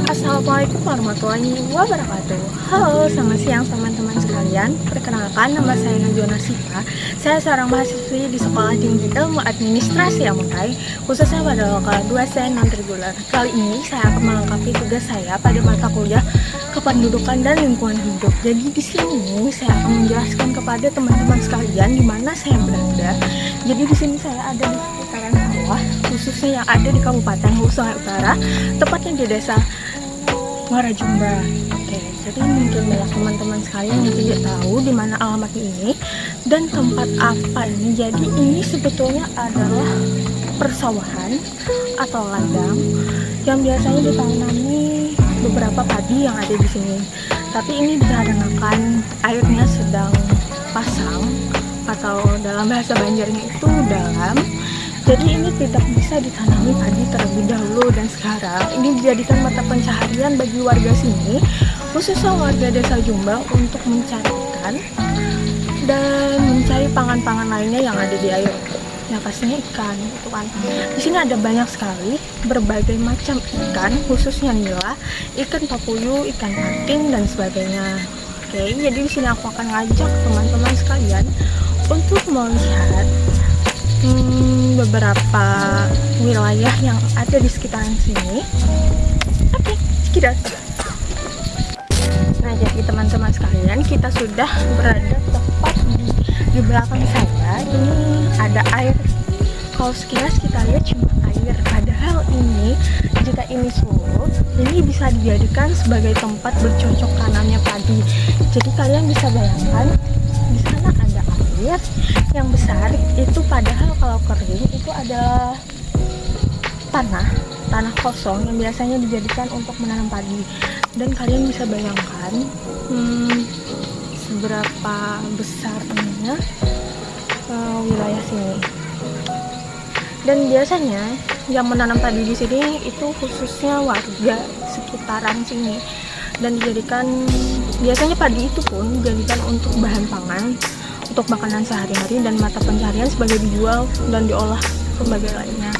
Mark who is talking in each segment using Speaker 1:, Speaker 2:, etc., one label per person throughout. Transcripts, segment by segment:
Speaker 1: Assalamualaikum warahmatullahi wabarakatuh. Halo, selamat siang teman-teman sekalian. Perkenalkan, nama saya Najwa Nasifa. Saya seorang mahasiswi di Sekolah Tinggi Ilmu Administrasi Amuntai, khususnya pada lokal 2 sen non-reguler. Kali ini saya akan melengkapi tugas saya pada mata kuliah Kependudukan dan Lingkungan Hidup. Jadi di sini saya akan menjelaskan kepada teman-teman sekalian di mana saya berada. Jadi di sini saya ada di sekitaran sawah, khususnya yang ada di Kabupaten Hulu Sungai Utara, tepatnya di Desa Muara Jumba. Oke, jadi mungkin banyak teman-teman sekalian yang tidak tahu di mana alamat ini dan tempat apa ini. Jadi ini sebetulnya adalah persawahan atau ladang yang biasanya ditanami beberapa padi yang ada di sini. Tapi ini dikarenakan airnya sedang pasang atau dalam bahasa Banjarnya itu dalam. Jadi ini tidak bisa ditanami padi terlebih dahulu, dan sekarang ini dijadikan mata pencaharian bagi warga sini, khususnya warga Desa Jumba, untuk mencari ikan dan mencari pangan-pangan lainnya yang ada di air. Ya pastinya ikan, itu kan. Di sini ada banyak sekali berbagai macam ikan, khususnya nila, ikan papuyu, ikan patin dan sebagainya. Oke, jadi di sini aku akan ngajak teman-teman sekalian untuk melihat beberapa wilayah yang ada di sekitaran sini. Oke, sekitar. Nah, jadi teman-teman sekalian, kita sudah berada tepat di belakang saya. Ini ada air. Kalau sekilas kita lihat cuma air, padahal ini jika ini surut, ini bisa dijadikan sebagai tempat bercocok tanamnya padi. Jadi kalian bisa bayangkan di sana ada air yang besar itu, padahal kalau kering itu adalah tanah kosong yang biasanya dijadikan untuk menanam padi. Dan kalian bisa bayangkan seberapa besar ininya wilayah sini. Dan biasanya yang menanam padi di sini itu khususnya warga sekitaran sini, dan dijadikan biasanya padi itu pun dijadikan untuk bahan pangan, untuk makanan sehari-hari dan mata pencaharian sebagai dijual dan diolah sebagai lainnya.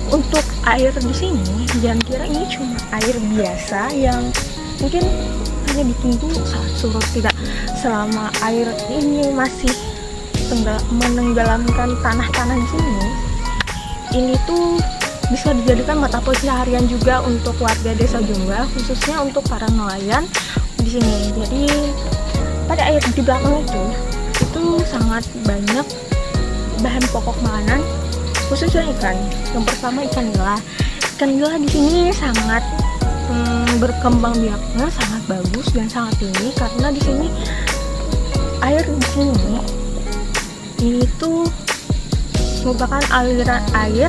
Speaker 1: Untuk air di sini, jangan kira ini cuma air biasa yang mungkin hanya ditunggu saat surut, tidak. Selama air ini masih menenggelamkan tanah-tanah di sini, ini tuh bisa dijadikan mata pencaharian juga untuk warga Desa Jumba, khususnya untuk para nelayan di sini. Jadi pada air di belakang itu sangat banyak bahan pokok makanan, khususnya ikan. Yang pertama ikan nila. Ikan nila di sini sangat berkembang biaknya sangat bagus dan sangat tinggi, karena di sini air di sini ini tuh merupakan aliran air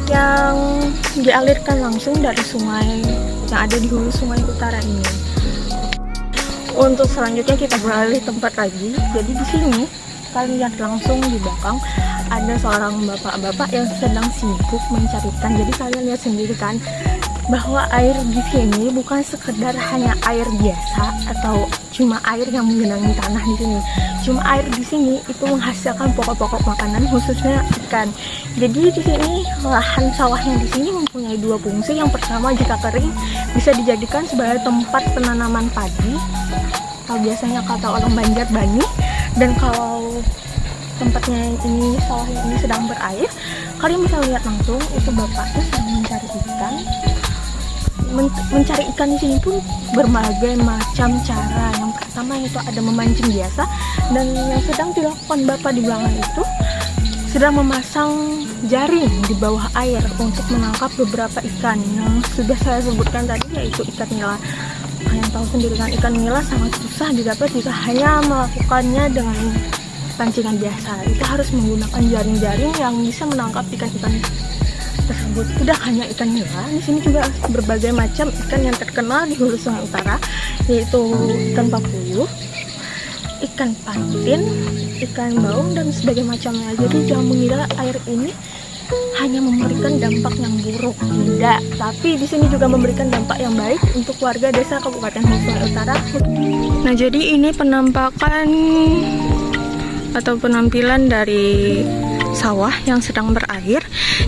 Speaker 1: yang dialirkan langsung dari sungai yang ada di hulu Sungai Utara ini. Untuk selanjutnya kita beralih tempat lagi. Jadi di sini kalian lihat langsung di belakang ada seorang bapak-bapak yang sedang sibuk mencari ikan. Jadi kalian lihat sendiri kan bahwa air di sini bukan sekedar hanya air biasa atau cuma air yang menggenangi tanah di sini. Cuma air di sini itu menghasilkan pokok-pokok makanan, khususnya ikan. Jadi di sini lahan sawahnya di sini mempunyai dua fungsi. Yang pertama, jika kering bisa dijadikan sebagai tempat penanaman padi, kalau biasanya kata orang Banjar bani. Dan kalau tempatnya ini, sawahnya ini sedang berair, kalian bisa lihat langsung itu bapaknya sedang mencari ikan. Mencari ikan di sini pun berbagai macam cara. Yang pertama itu ada memancing biasa, dan yang sedang dilakukan bapak di belakang itu sedang memasang jaring di bawah air untuk menangkap beberapa ikan yang sudah saya sebutkan tadi, yaitu ikan nila. Kalian tahu sendiri kan, ikan nila sangat susah didapat jika hanya melakukannya dengan pancingan biasa. Itu harus menggunakan jaring-jaring yang bisa menangkap ikan-ikan tersebut. Tidak hanya ikan nila, di sini juga berbagai macam ikan yang terkenal di hulu Sungai Utara, yaitu ikan papuyu, ikan patin, ikan baung dan sebagainya macamnya. Jadi jangan mengira air ini hanya memberikan dampak yang buruk, tidak. Tapi di sini juga memberikan dampak yang baik untuk warga desa Kabupaten Hulu Sungai Utara. Nah, jadi ini penampakan atau penampilan dari sawah yang sedang berair.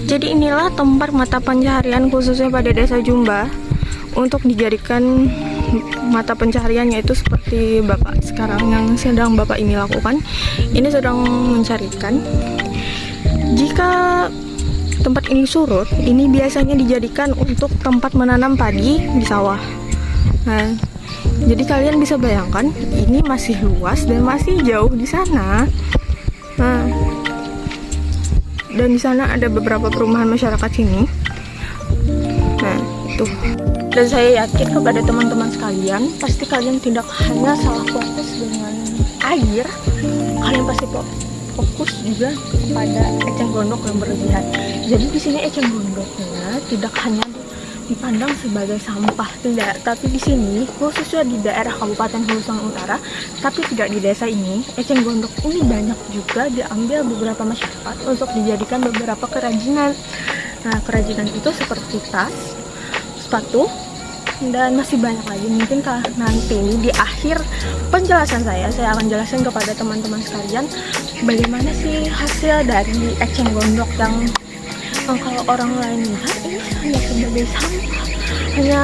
Speaker 1: Jadi inilah tempat mata pencaharian khususnya pada desa Jumba untuk dijadikan mata pencaharian, yaitu seperti Bapak sekarang yang sedang Bapak ini lakukan. Ini sedang mencarikan. Jika tempat ini surut, ini biasanya dijadikan untuk tempat menanam padi di sawah. Nah, jadi kalian bisa bayangkan ini masih luas dan masih jauh di sana. Nah, dan di sana ada beberapa perumahan masyarakat sini. Nah, itu. Dan saya yakin kepada teman-teman sekalian, pasti kalian tidak hanya salah fokus dengan air, kalian pasti fokus juga kepada eceng gondok yang berlebihan. Jadi di sini eceng gondoknya tidak hanya dipandang sebagai sampah, tidak, tapi di sini khususnya di daerah Kabupaten Hulu Sungai Utara, tapi tidak di desa ini, eceng gondok ini banyak juga diambil beberapa masyarakat untuk dijadikan beberapa kerajinan. Nah, kerajinan itu seperti tas, sepatu, dan masih banyak lagi. Mungkin nanti di akhir penjelasan saya akan jelaskan kepada teman-teman sekalian bagaimana sih hasil dari eceng gondok yang kalau orang lain lihat ini hanya sebagai sampah, hanya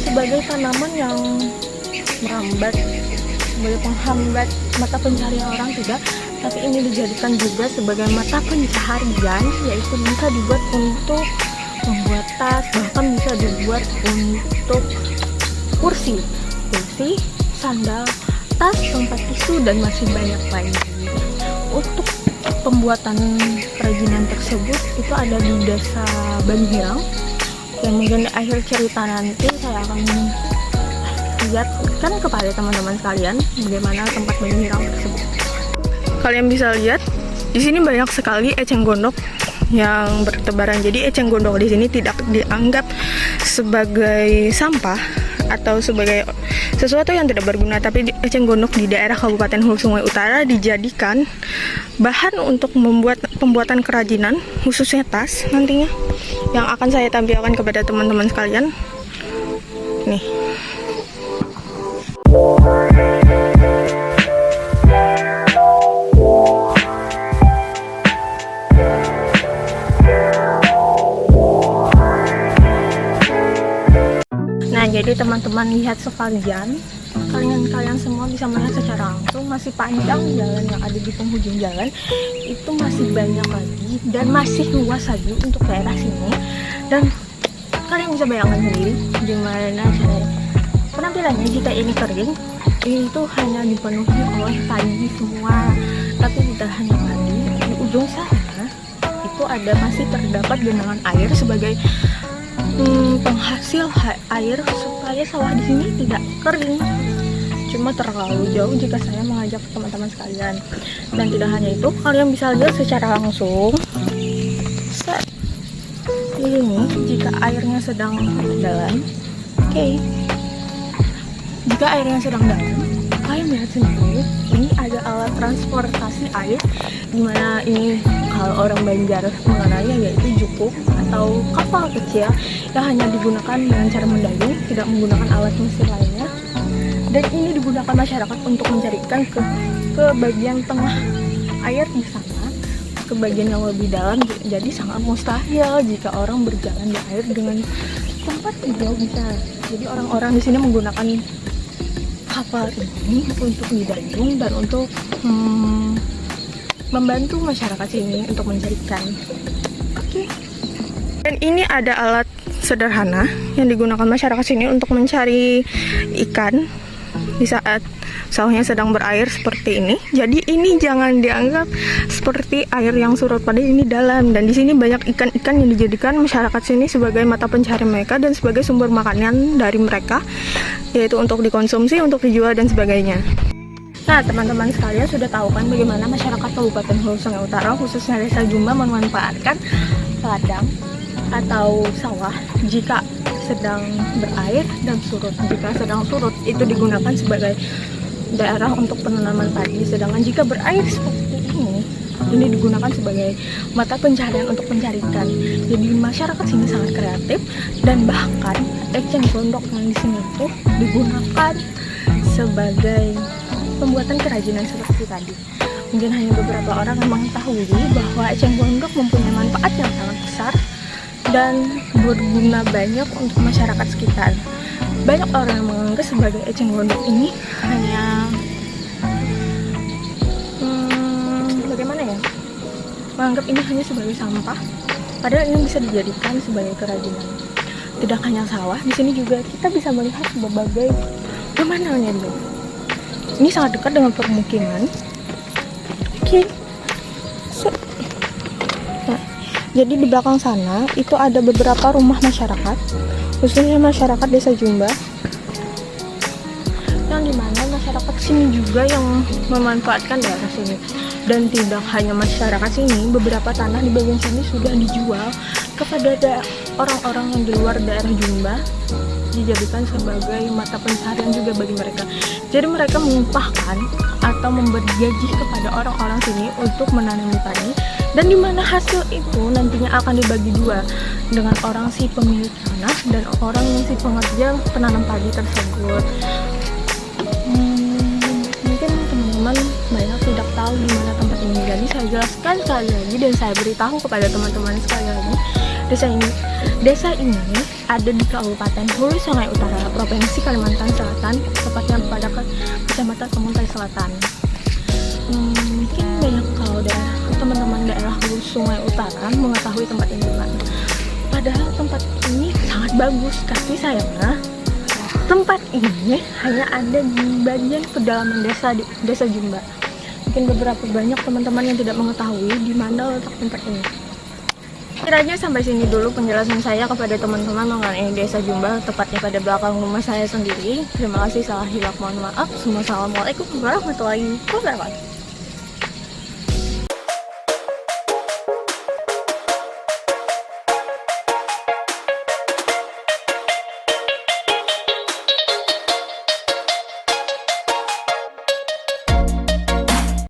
Speaker 1: sebagai tanaman yang merambat, sebagai penghambat mata pencaharian orang, tidak, tapi ini dijadikan juga sebagai mata pencaharian, yaitu bisa dibuat untuk membuat tas, bahkan bisa dibuat untuk kursi, sandal, tas, tempat tisu, dan masih banyak lagi. Untuk pembuatan kerajinan tersebut itu ada di desa Banyuhirang, yang mungkin di akhir cerita nanti saya akan lihatkan kepada teman-teman sekalian bagaimana tempat Banyuhirang tersebut. Kalian bisa lihat di sini banyak sekali eceng gondok yang bertebaran. Jadi eceng gondok di sini tidak dianggap sebagai sampah atau sebagai sesuatu yang tidak berguna, tapi eceng gondok di daerah Kabupaten Hulu Sungai Utara dijadikan bahan untuk pembuatan kerajinan, khususnya tas nantinya, yang akan saya tampilkan kepada teman-teman sekalian. Nih. Nah, jadi teman-teman lihat sekalian, kalian semua bisa melihat secara langsung masih panjang jalan yang ada di penghujung jalan, itu masih banyak lagi dan masih luas lagi untuk daerah sini. Dan kalian bisa bayangkan sendiri gimana cara penampilannya jika ini kering. Ini tuh hanya dipenuhi oleh padi semua, tapi tidak hanya padi, di ujung sana itu ada masih terdapat genangan air sebagai penghasil air supaya sawah di sini tidak kering. Cuma terlalu jauh jika saya mengajak teman-teman sekalian. Dan tidak hanya itu, kalian bisa lihat secara langsung ini jika airnya sedang dalam. Jika airnya sedang dalam, kalian lihat sendiri ini ada alat transportasi air, dimana ini kalau orang Banjar mengenalnya yaitu jukuk atau kapal kecil yang hanya digunakan dengan cara mendayung, tidak menggunakan alat mesin lainnya. Dan ini digunakan masyarakat untuk mencarikan ke bagian tengah air di sana, ke bagian yang lebih dalam. Jadi sangat mustahil jika orang berjalan di air dengan tempat jauh bisa. Jadi orang-orang di sini menggunakan kapal ini untuk didayung dan untuk membantu masyarakat sini untuk mencarikan. Dan ini ada alat sederhana yang digunakan masyarakat sini untuk mencari ikan di saat sawahnya sedang berair seperti ini. Jadi ini jangan dianggap seperti air yang surut, padahal ini dalam. Dan di sini banyak ikan-ikan yang dijadikan masyarakat sini sebagai mata pencaharian mereka dan sebagai sumber makanan dari mereka, yaitu untuk dikonsumsi, untuk dijual dan sebagainya. Nah, teman-teman sekalian sudah tahu kan bagaimana masyarakat Kabupaten Hulu Sungai Utara, khususnya desa Jumba, memanfaatkan ladang atau sawah jika sedang berair dan surut. Jika sedang surut itu digunakan sebagai daerah untuk penanaman padi, sedangkan jika berair seperti ini digunakan sebagai mata pencaharian untuk mencarikan. Jadi masyarakat sini sangat kreatif, dan bahkan eceng gondok yang di sini tuh digunakan sebagai pembuatan kerajinan seperti tadi. Mungkin hanya beberapa orang yang mengetahui bahwa eceng gondok mempunyai manfaat yang sangat besar dan berguna banyak untuk masyarakat sekitar. Banyak orang yang menganggap sebagai eceng gondok ini hanya bagaimana ya? Menganggap ini hanya sebagai sampah, padahal ini bisa dijadikan sebagai kerajinan. Tidak hanya sawah, di sini juga kita bisa melihat berbagai pemandangannya dia. Ini sangat dekat dengan permukiman. Oke. Nah, jadi di belakang sana itu ada beberapa rumah masyarakat, khususnya masyarakat Desa Jumba, yang dimana masyarakat sini juga yang memanfaatkan daerah sini. Dan tidak hanya masyarakat sini, beberapa tanah di bagian sini sudah dijual kepada orang-orang yang di luar daerah Jumba, dijadikan sebagai mata pencaharian juga bagi mereka. Jadi mereka mengumpahkan atau memberi gaji kepada orang-orang sini untuk menanami padi, dan dimana hasil itu nantinya akan dibagi dua dengan orang si pemilik tanah dan orang yang si pengerja penanam padi tersebut. Mungkin teman-teman banyak tidak tahu di mana tempat ini, jadi saya jelaskan sekali lagi dan saya beritahu kepada teman-teman sekali lagi. Desa ini ada di Kabupaten Hulu Sungai Utara, Provinsi Kalimantan Selatan, tepatnya pada Kecamatan Kemuntai Selatan. Mungkin banyak kalau teman-teman daerah Hulu Sungai Utara mengetahui tempat ini kan. Padahal tempat ini sangat bagus, tapi sayangnya tempat ini hanya ada di bagian pedalaman desa Jumba. Mungkin beberapa banyak teman-teman yang tidak mengetahui di mana letak tempat ini. Kiranya sampai sini dulu penjelasan saya kepada teman-teman mengenai Desa Jumba, tepatnya pada belakang rumah saya sendiri. Terima kasih, salah hilaf mohon maaf. Assalamualaikum warahmatullahi wabarakatuh.